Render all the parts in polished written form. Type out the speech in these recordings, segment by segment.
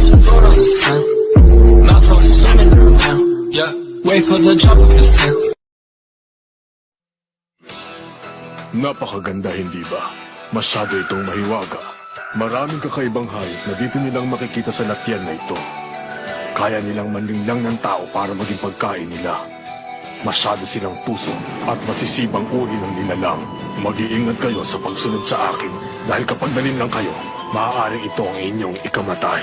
to float on the sand. Mouth full of swimming around. Yeah, wait for the drop of the sand. Napakaganda, hindi ba? Masyado itong mahiwaga. Maraming kakaibang hayop na dito nilang makikita sa latyan na ito. Kaya nilang manlinlang ng tao para maging pagkain nila. Masyado silang tuso at masisibang uri ng nilalang. Mag-iingat kayo sa pagsunod sa akin dahil kapag nalinlang kayo, maaaring ito ang inyong ikamatay.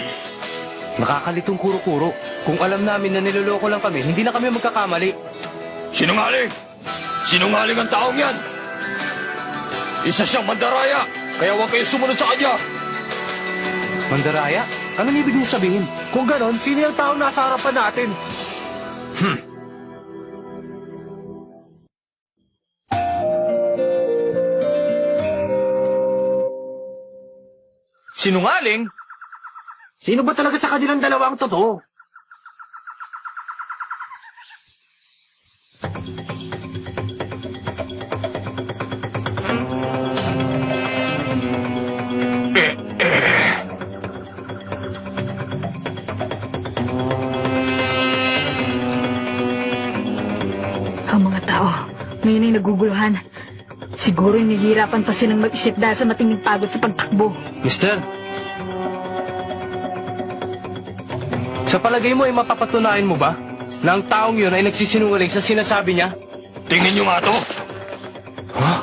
Nakakalitong kuro-kuro. Kung alam namin na niloloko lang kami, hindi na kami magkakamali. Sinungaling! Sinungaling ang taong yan! Isa siyang mandaraya, kaya huwag kayo sumunod sa kanya! Mandaraya? Anong ibig niyo sabihin? Kung ganon, sino yung taong nasa harapan natin? Sinungaling? Sino ba talaga sa kanilang dalawa ang totoo? Ang mga tao, ngayon ay naguguluhan. Siguro nahihirapan pa silang mag-isip dahil sa matinding pagod sa pagtakbo. Mister? Sa palagay mo ay mapapatunayan mo ba na ang taong yun ay nagsisinungaling sa sinasabi niya? Tingnan niyo nga to! Ha?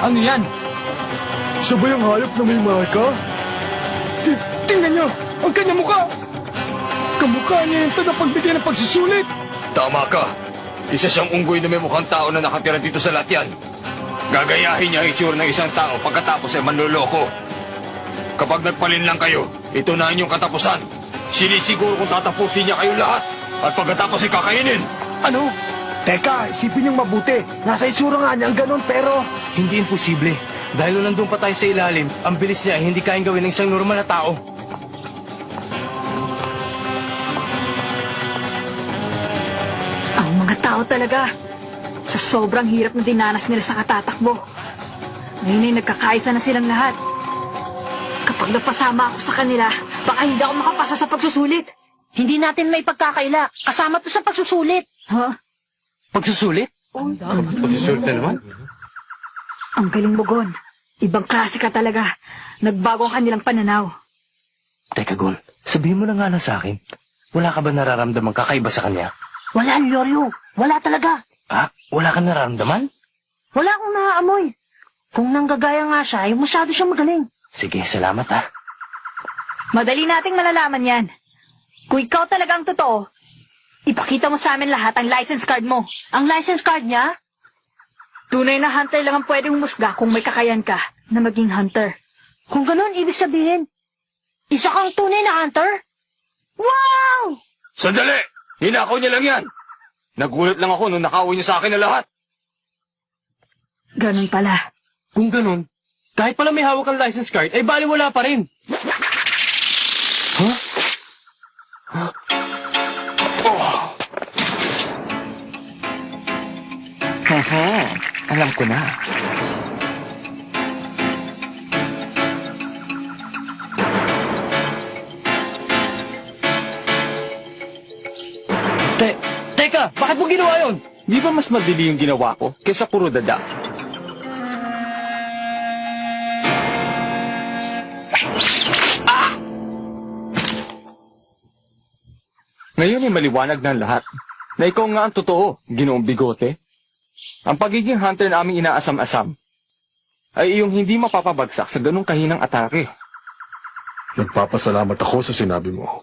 Ano yan? Siya ba yung hayop na may marka? Tingnan niyo! Ang kanyang mukha! Kamukha niya yung tagapagbigay ng pagsusulit! Tama ka! Isa siyang unggoy na may mukhang tao na nakatira dito sa latyan. Gagayahin niya ang itsura ng isang tao pagkatapos ay manloloko. Kapag nagpalinlang kayo, ito na inyong katapusan. Sinisiguro kung tatapusin niya kayong lahat at pagkatapos ay kakainin. Ano? Teka, isipin niyong mabuti. Nasa itsura nga niyang ganon, pero... Hindi imposible. Dahil nung nandun pa tayo sa ilalim, ang bilis niya ay hindi kayang gawin ng isang normal na tao. Ang mga tao talaga, sa sobrang hirap na dinanas nila sa katatakbo. Ngayon ay nagkakaisa na silang lahat. Kapag napasama ako sa kanila, baka hindi ako makapasa sa pagsusulit. Hindi natin may pagkakaila. Kasama to sa pagsusulit. Ha? Pagsusulit? Pagsusulit na naman? Ang galing mo, Gon. Ibang klase ka talaga. Nagbago ang kanilang pananaw. Teka, Gon. Sabihin mo na nga lang sa akin. Wala ka ba nararamdaman kakaiba sa kanya? Wala, Lyoryo. Wala talaga. Ah, wala ka nararamdaman? Wala akong naaamoy. Kung nanggagaya nga siya, ay masyado siyang magaling. Sige, salamat ha. Madali nating malalaman yan. Kung ikaw talaga ang totoo, ipakita mo sa amin lahat ang license card mo. Ang license card niya? Tunay na hunter lang ang pwedeng humusga kung may kakayan ka na maging hunter. Kung ganun, ibig sabihin, isa kang tunay na hunter? Wow! Sandali! Hinakaw niya lang yan! Nagulat lang ako nung nakawin niya sa akin na lahat. Ganun pala. Kung ganun, kahit pala may hawak ang license card, ay baliwala pa rin. Huh? Huh? Oh. Haha, alam ko na. Teka, bakit mo ginawa yun? Di ba mas madali yung ginawa ko kaysa puro dada? Ngayon ay maliwanag na lahat na ikaw nga ang totoo, Ginoong Bigote. Ang pagiging hunter na aming inaasam-asam ay iyong hindi mapapabagsak sa ganong kahinang atake. Nagpapasalamat ako sa sinabi mo.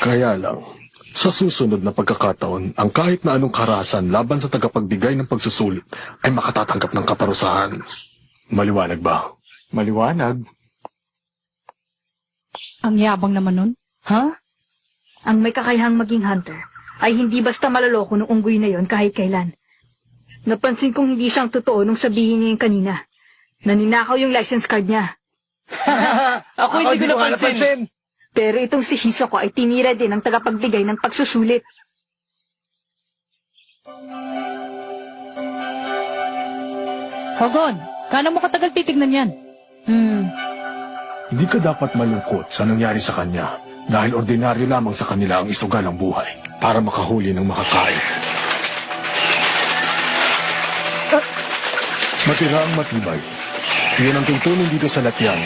Kaya lang, sa susunod na pagkakataon, ang kahit na anong karahasan laban sa tagapagbigay ng pagsusulit ay makatatanggap ng kaparusahan. Maliwanag ba? Maliwanag? Ang yabang naman nun. Ha? Ang may kakayahang maging hunter ay hindi basta maloloko ng unggoy na yon kahit kailan. Napansin kong hindi siyang totoo nung sabihin niya yung kanina. Naninakaw yung license card niya. Ako hindi ko napansin. Pero itong si Hisoko ay tinira din ng tagapagbigay ng pagsusulit. Hogon, kano mo katagal titignan yan? Hindi ka dapat malungkot sa nangyari sa kanya. Dahil ordinaryo lamang sa kanila ang isugal ang buhay para makahuli ng makakain. Matira ang matibay. Iyon ang tuntunin dito sa Latyan.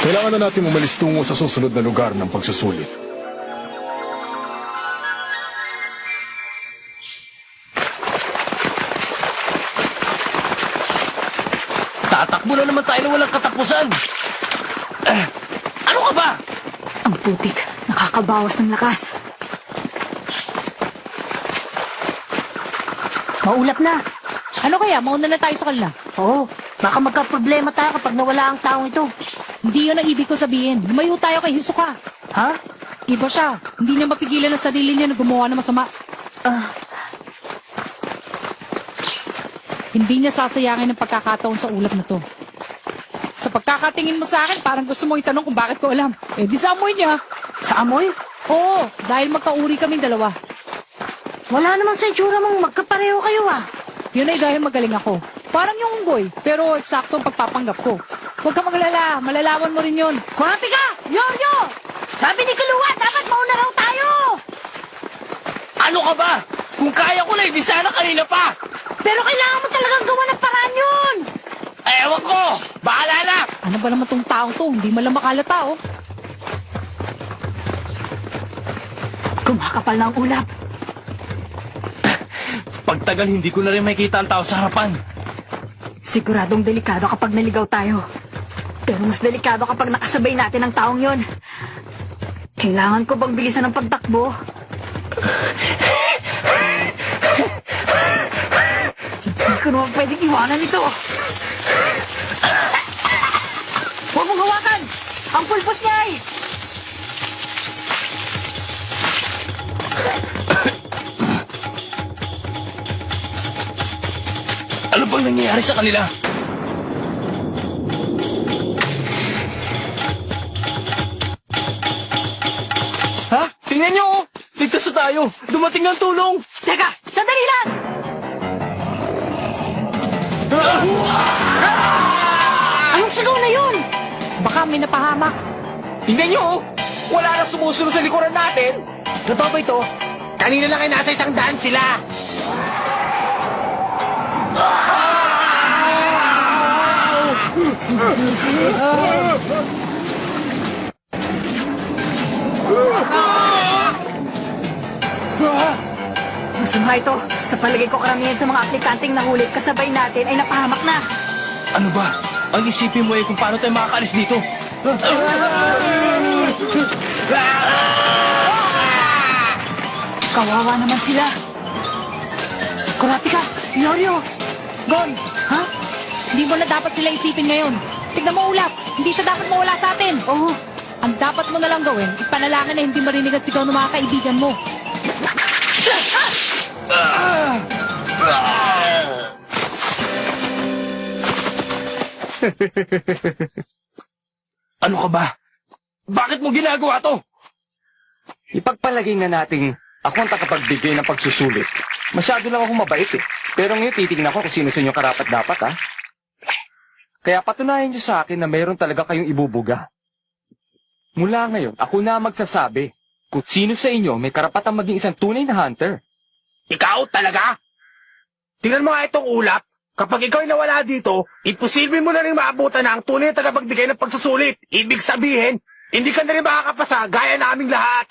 Kailangan na natin umalis tungo sa susunod na lugar ng pagsusulit. Tatakbo na naman tayo na walang katapusan. Ano ka ba? Ang putik, nakakabawas ng lakas. Maulap na. Ano kaya? Mauna na tayo sa kanila. Oo, baka magka-problema tayo kapag nawala ang taong ito. Hindi yun ang ibig ko sabihin. Lumayo tayo kay Hisoka. Ha? Iba siya. Hindi niya mapigilan ang sarili niya na gumawa ng masama. Hindi niya sasayangin ang pagkakataon sa ulap na to. Sa pagkakatingin mo sa akin, parang gusto mo itanong kung bakit ko alam. Eh, di sa amoy niya. Sa amoy? Oo, dahil magkauri kaming dalawa. Wala naman sa itsura mong magkapareho kayo ah. Yun ay dahil magaling ako. Parang yung unggoy, pero eksakto ang pagpapanggap ko. Huwag ka maglala, malalaman mo rin yun. Kurapika! Yoryo! Sabi ni Kaluwa, dapat mauna raw tayo! Ano ka ba? Kung kaya ko na, hindi sana kanina pa. Pero kailangan mo talagang gawa ng paraan yun! Ewan ko! Bahala na! Ano ba naman tong taong to? Hindi man lang makalata, oh. Kumakapal na ang ulap. Pagtagal, hindi ko na rin makita ang tao sa harapan. Siguradong delikado kapag naligaw tayo. Pero mas delikado kapag nakasabay natin ang taong yon. Kailangan ko bang bilisan ang pagtakbo? Hindi ko naman pwedeng iwanan ito. Huwag mong hawakan! Ang pulpos niya ay... Ano bang nangyayari sa kanila? Ha? Tingnan niyo, oh! Ligtas na tayo! Dumating ng tulong! Teka! Sandali lang! Anong sigaw na yun? Baka may napahamak. Tingnan niyo, oh! Wala na sumusunod sa likuran natin! Totoo ba ito? Kanina lang ay nasa isang daan sila! Masama ito. Sa palagay ko karamihan sa mga aplikanteng nahulit kasabay natin ay napahamak na. Ano ba? Ang isipin mo ay kung paano tayo makakalis dito. Kawawa naman sila. Kurapika! Yoryo! Gon, Ha? hindi mo na dapat sila isipin ngayon. Tignan mo, ulap. Hindi siya dapat mawala sa atin. Oo. Ang dapat mo na lang gawin, ipanalangin na hindi marinig at sigaw ng mga kaibigan mo. Ano ka ba? Bakit mo ginagawa to? Ipagpalagay nga nating ako ang takapagbigay ng pagsusulit. Masyado lang akong mabait eh. Pero ngayon titignan ko kung sino sa inyo karapat dapat ha. Kaya patunayan niyo sa akin na mayroon talaga kayong ibubuga. Mula ngayon, ako na magsasabi kung sino sa inyo may karapatang maging isang tunay na hunter. Ikaw talaga? Tingnan mo nga itong ulap. Kapag ikaw ay nawala dito, imposible mo na rin maabutan na ang tunay na tagapagbigay ng pagsusulit. Ibig sabihin, hindi ka na rin makakapasa gaya naming lahat.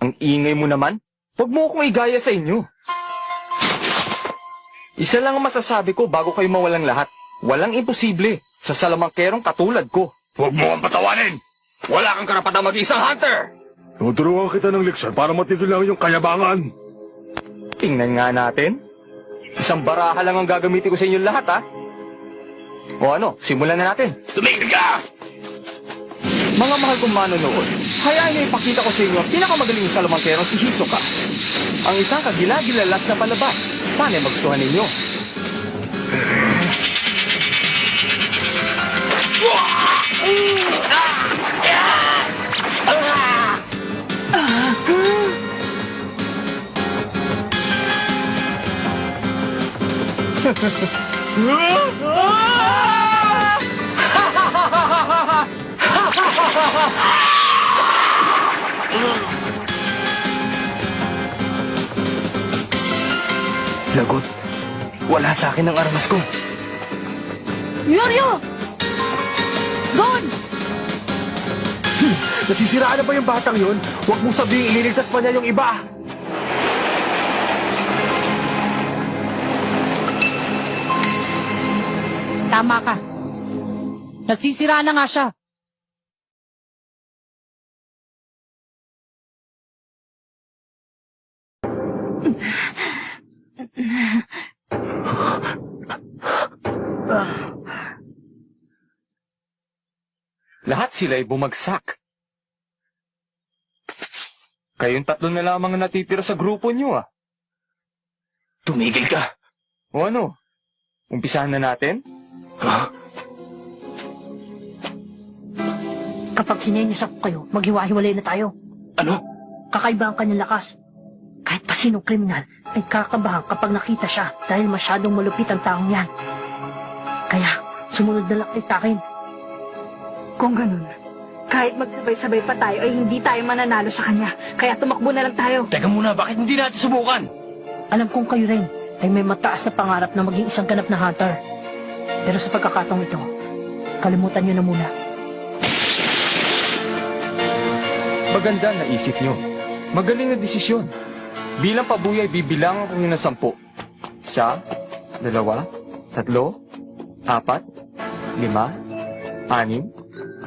Ang ingay mo naman, huwag mo akong igaya sa inyo. Isa lang ang masasabi ko bago kayo mawalang lahat. Walang imposible sa salamangkerong katulad ko. Huwag mo kang patawanin. Wala kang karapatang maging isang hunter. Tuturuan kita ng leksyon para matigil lang yung kayabangan. Tingnan nga natin. Isang baraha lang ang gagamitin ko sa inyo lahat, ha? O ano, simulan na natin. Tumigil ka! Mga mahal kong manonood, hayaan niyo ipakita ko sa inyo ang pinakamagaling salamangkero si Hisoka. Ang isang kagilagilalas na palabas. Sana magsuhan ninyo. Lagot. Wala sa akin ang armas ko. Yoryo! Gon! Nasisiraan na ba yung batang yun? Huwag mong sabihin ililigtas pa niya yung iba. Tama ka. Nasisira na nga siya. Lahat sila'y bumagsak. Kayong tatlo na lamang ang natitira sa grupo niyo, ah. Tumigil ka. O ano? Umpisahan na natin? Ha? Kapag sinenyos ako kayo, maghiwa-hiwalay na tayo. Ano? Kakaiba ang kanyang lakas. Kahit pa sinong kriminal ay kakabahan kapag nakita siya dahil masyadong malupit ang taong yan. Kaya, sumunod na lang kay Takin. Kung ganun, kahit magsabay-sabay pa tayo ay hindi tayo mananalo sa kanya. Kaya tumakbo na lang tayo. Teka muna, bakit hindi natin subukan? Alam kong kayo rin ay may mataas na pangarap na maging isang ganap na hunter. Pero sa pagkakataong ito, kalimutan nyo na muna. Maganda na isip nyo. Magaling na desisyon. Bilang pabuya ay bibilangan ko nyo ng 10. 1, 2, 3, 4, 5, 6, 7,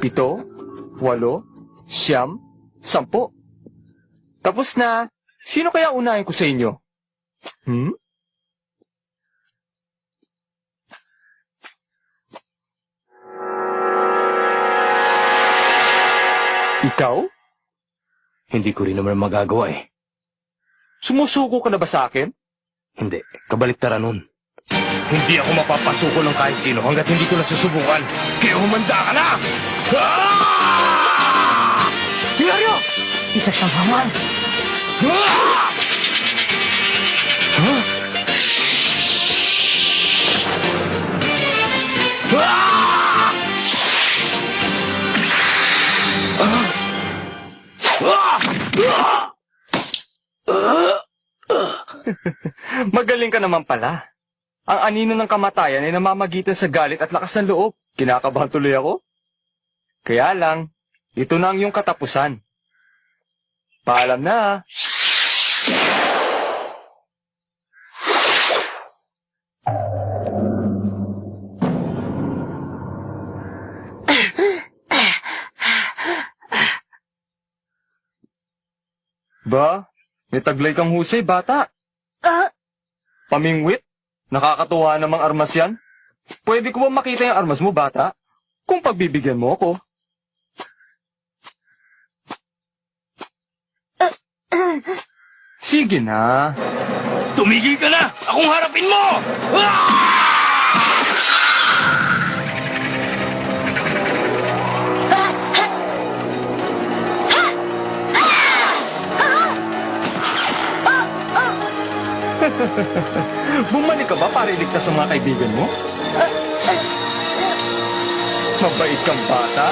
8, 8, 9, 10. Tapos na. Sino kaya unahin ko sa inyo? Ikaw? Hindi ko rin naman magagawa eh. Sumusuko ka na ba sa akin? Hindi, kabaliktaran nun. Hindi ako mapapasuko ng kahit sino hanggat hindi ko nasusubukan. Kaya humanda ka na! Yoryo! Isa siyang hangal. Magaling ka naman pala. Ang anino ng kamatayan ay namamagitan sa galit at lakas ng loob. Kinakabahan tuloy ako. Kaya lang, ito na ang iyong katapusan. Paalam na. Ba, may taglay kang husay, bata. Pamingwit? Nakakatuwa namang armas yan. Pwede ko ba makita yung armas mo, bata? Kung pagbibigyan mo ako. Sige na. Tumigil ka na! Akong harapin mo! Bumalik ka ba para iligtas ang mga kaibigan mo? Mabait kang bata.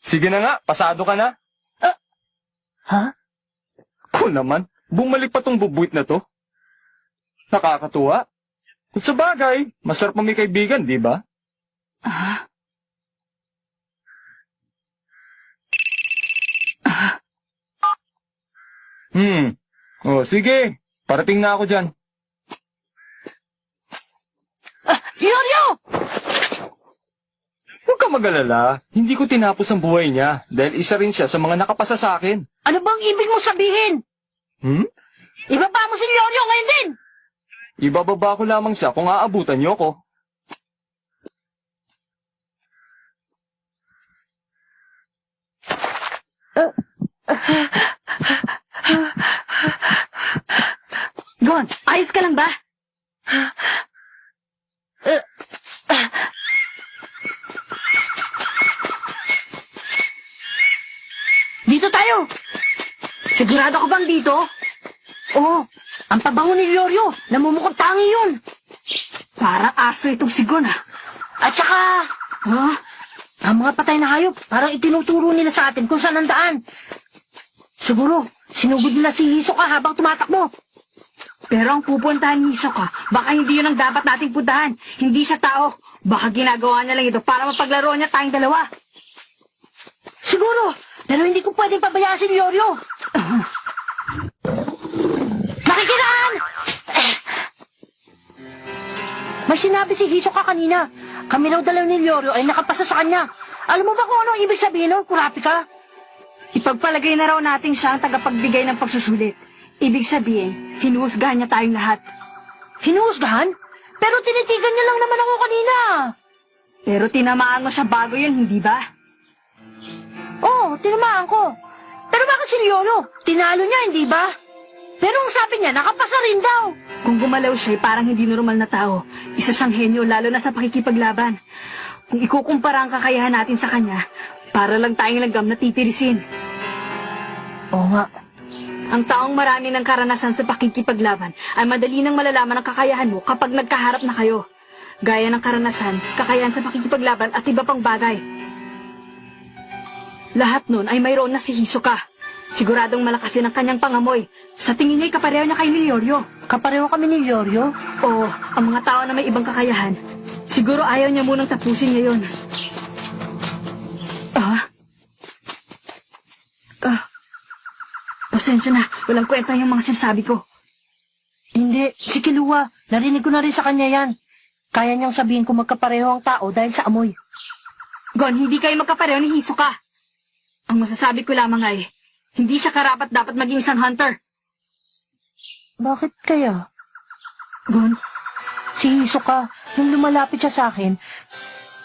Sige na nga, pasado ka na. Ha? Ko naman, bumalik pa tong bubuit na to. Nakakatuwa. Kung sa bagay, masarap may kaibigan, di ba? Oh, sige. Parating na ako dyan. Yoryo! Huwag ka mag-alala. Hindi ko tinapos ang buhay niya dahil isa rin siya sa mga nakapasa sa akin. Ano bang ibig mo sabihin? Ibaba mo si Yoryo ngayon din! Ibababa ko lamang siya kung aabutan niyo ako. Gon, ayos ka lang ba? Dito tayo! Sigurado ka bang dito? Oo, ang pabango ni Yoryo, namumukong tangi yun. Parang aso itong si Gon, At saka, Ha? Ang mga patay na hayop, parang itinuturo nila sa atin kung saan ang daan. Siguro, sinugod nila si Hisoka habang tumatakbo. Pero ang pupuntahan ni Hisoka, baka hindi yun ang dapat nating puntahan. Hindi siya tao. Baka ginagawa niya lang ito para mapaglaro niya tayong dalawa. Siguro, pero hindi ko pwedeng pabayaan si Lyoryo. Makikinaan! May sinabi si Hisoka kanina. Kami raw dalaw ni Lyoryo ay nakapasa sa kanya. Alam mo ba kung ano ang ibig sabihin nun, Kurapika? Ipagpalagay na raw natin siya ang tagapagbigay ng pagsusulit. Ibig sabihin, hinuhusgahan niya tayong lahat. Hinuhusgahan? Pero tinitigan niya lang naman ako kanina. Pero tinamaan mo siya bago yun, hindi ba? Oo, tinamaan ko. Pero bakit si Lyoryo? Tinalo niya, hindi ba? Pero ang sabi niya, nakapasa rin daw. Kung gumalaw siya, parang hindi normal na tao. Isa siyang henyo, lalo na sa pakikipaglaban. Kung ikukumpara ang kakayahan natin sa kanya, para lang tayong langgam na titirisin. Oo nga. Ang taong marami ng karanasan sa pakikipaglaban ay madali nang malalaman ang kakayahan mo kapag nagkaharap na kayo. Gaya ng karanasan, kakayahan sa pakikipaglaban at iba pang bagay. Lahat nun ay mayroon na si Hisoka. Siguradong malakas din ang kanyang pangamoy. Sa tingin niya, kapareho na kay ni Lyoryo. Kapareho kami ni Lyoryo? Oo, ang mga tao na may ibang kakayahan. Siguro ayaw niya munang tapusin ngayon. Pasensya na, walang kwenta yung mga sinasabi ko. Hindi, si Killua. Narinig ko na rin sa kanya yan. Kaya niyang sabihin kung magkapareho ang tao dahil sa amoy. Gon, hindi kayo magkapareho ni Hisoka. Ang masasabi ko lamang ay, hindi siya karapat dapat maging isang hunter. Bakit kaya? Gon, Si Hisoka, nung lumalapit siya sa akin,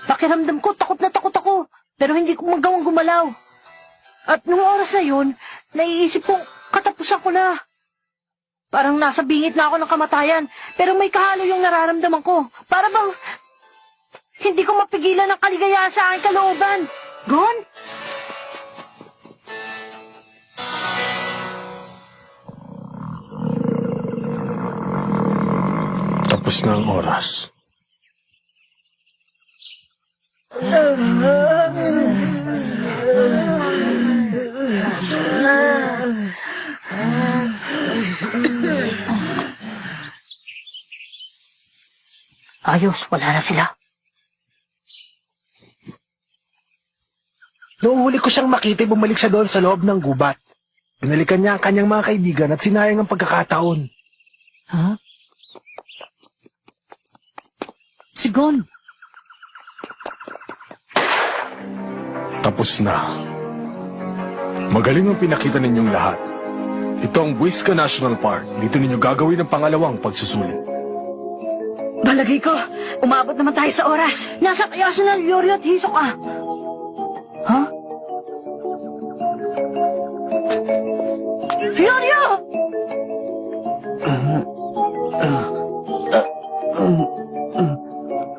pakiramdam ko, takot na takot ako. Pero hindi ko magawang gumalaw. At nung oras na yun, naiisip kong katapusan ko na. Parang nasa bingit na ako ng kamatayan, pero may kahalo yung nararamdaman ko. Para bang hindi ko mapigilan ang kaligayahan sa aking kalooban. Gon? Tapos na ang oras. Ayos, wala na sila. Noong huli ko siyang makita, bumalik siya doon sa loob ng gubat. Binalikan niya ang kanyang mga kaibigan at sinayang ang pagkakataon. Ha? Si Gon. Tapos na. Magaling ang pinakita ninyong lahat. Ito ang Buisca National Park. Dito ninyo gagawin ang pangalawang pagsusulit. Balagay ko, umabot naman tayo sa oras. Nasa kaya si Lyoryo at Hisoka. Ha? Lyoryo!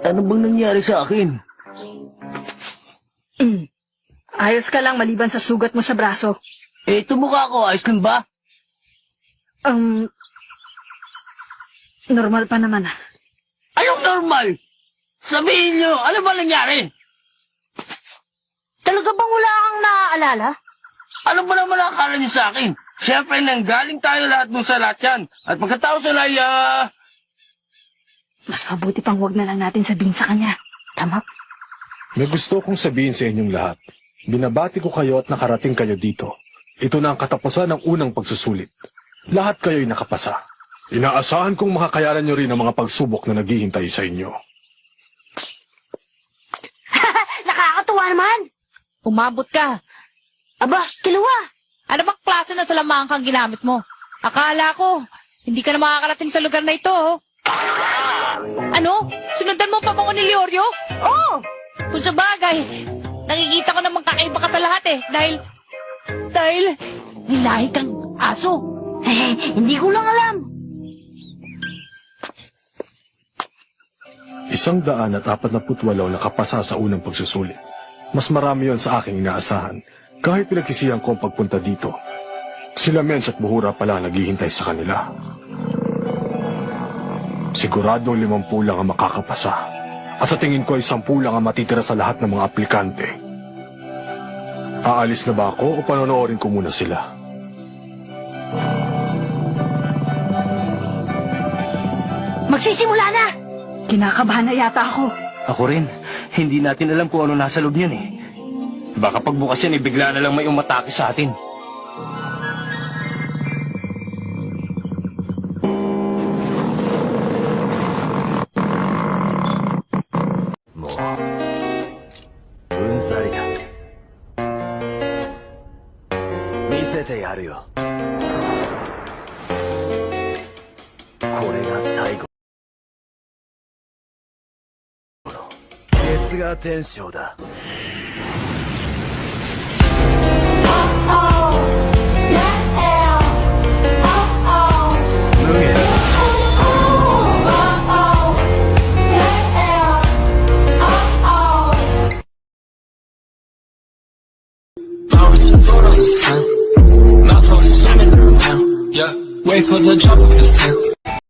Ano bang nangyari sa akin? Ayos ka lang maliban sa sugat mo sa braso. Tumukha ko, ayos lang ba? Normal pa naman. Anong normal? Sabihin niyo, ano ba nangyari? Talaga bang wala kang naaalala? Ano ba naman akala niyo sa akin? Siyempre, nanggaling tayo lahat dun sa lahat yan. At pagkatapos na Mas mabuti pang wag na lang natin sabihin sa kanya. Tama. May gusto kong sabihin sa inyong lahat. Binabati ko kayo at nakarating kayo dito. Ito na ang katapusan ng unang pagsusulit. Lahat kayo'y nakapasa. Inaasahan kong makakayanan nyo rin ang mga pagsubok na naghihintay sa inyo. Nakakatuwa naman! Umabot ka. Aba, Killua! Ano bang klase na salamangan kang ginamit mo? Akala ko, hindi ka na makakarating sa lugar na ito, oh. Ano? Sunundan mo ang pabango ni Lyoryo? Oo! Kung sa bagay, nakikita ko namang kakaiba ka sa lahat eh. Dahil, nilahi kang aso. Hindi ko lang alam. 148 nakapasa sa unang pagsusulit. Mas marami yon sa aking inaasahan. Kahit pinagsisihan ko ang pagpunta dito. Sila Mench at Buhura pala naghihintay sa kanila. Siguradong 50 lang ang makakapasa. At sa tingin ko ay 10 lang ang matitira sa lahat ng mga aplikante. Aalis na ba ako o panonoorin ko muna sila? Magsisimula na! Kinakabahan na yata ako. Ako rin. Hindi natin alam kung ano nasa loob niyan eh. Baka pagbukas yan, bigla na lang may umatake sa atin. Flowers and photos, huh? Mouth on swimming around. Yeah, wait for the drop of the scent.